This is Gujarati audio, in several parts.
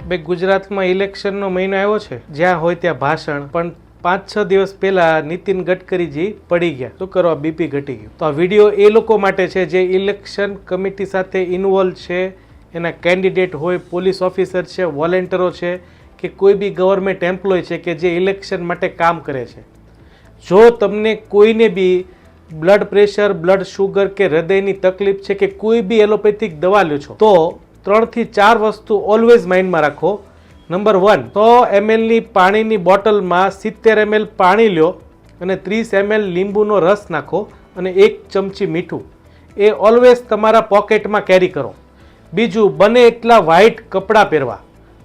ભાઈ ગુજરાતમાં ઇલેક્શનનો મહિનો આવ્યો છે, જ્યાં હોય ત્યાં ભાષણ, પણ 5-6 દિવસ પહેલા નીતિન ગડકરીજી પડી ગયા. શું કરવા? બીપી ઘટી ગયું. તો આ વિડીયો એ લોકો માટે છે જે ઇલેક્શન કમિટી સાથે ઇન્વોલ્વ છે, એના કેન્ડિડેટ હોય, પોલીસ ઓફિસર છે, વોલેન્ટરો છે કે કોઈ બી ગવર્મેન્ટ એમ્પ્લોય છે કે જે ઇલેક્શન માટે કામ કરે છે. જો તમને કોઈને બી બ્લડ પ્રેશર, બ્લડ શુગર કે હૃદયની તકલીફ છે કે કોઈ બી એલોપેથિક દવા લ્યો છો, તો 3 થી 4 વસ્તુ ઓલવેઝ માઇન્ડમાં રાખો. નંબર 1, 100 ml પાણીની બોટલમાં 70 ml પાણી લ્યો અને 30 ml લીંબુનો રસ નાખો અને 1 ચમચી મીઠું. એ ઓલવેઝ તમારા પોકેટમાં કેરી કરો. બીજું, બને એટલા વ્હાઇટ કપડાં પહેરવા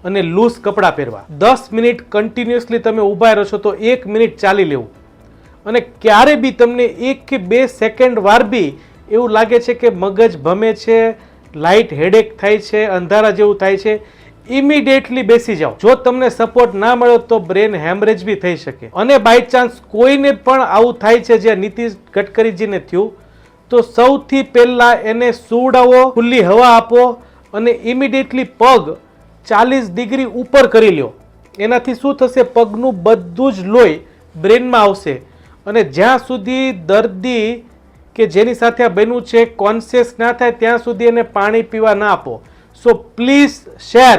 અને લૂઝ કપડાં પહેરવા. 10 મિનિટ કન્ટિન્યુઅસલી તમે ઊભા રહો છો તો 1 મિનિટ ચાલી લેવું. અને ક્યારે બી તમને 1 કે 2 સેકન્ડ વાર બી એવું લાગે છે કે મગજ ભમે છે, લાઇટ હેડેક થાય છે, અંધારા જેવું થાય છે, ઇમિડિયેટલી બેસી જાઓ. જો તમને સપોર્ટ ના મળ્યો તો બ્રેન હેમરેજ બી થઈ શકે. અને બાય ચાન્સ કોઈને પણ આવું થાય છે જે નીતિન ગડકરીજીને થયું, તો સૌથી પહેલા એને સુવડાવો, ખુલ્લી હવા આપો અને ઇમિડિયેટલી પગ 40 ડિગ્રી ઉપર કરી લ્યો. એનાથી શું થશે? પગનું બધું જ લોહી બ્રેનમાં આવશે અને જ્યાં સુધી દર્દી કે જેની સાથે આ બન્યું છે કોન્શિયસ ના થાય ત્યાં સુધી એને પાણી પીવા ના આપો. સો પ્લીઝ શેર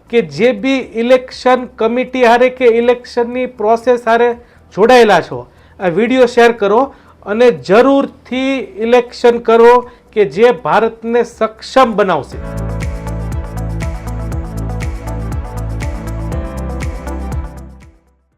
કે જે બી ઇલેક્શન કમિટી હારે કે ઇલેક્શનની પ્રોસેસ હારે જોડાયેલા છો, આ વિડીયો શેર કરો અને જરૂરથી ઇલેક્શન કરો કે જે ભારતને સક્ષમ બનાવશે.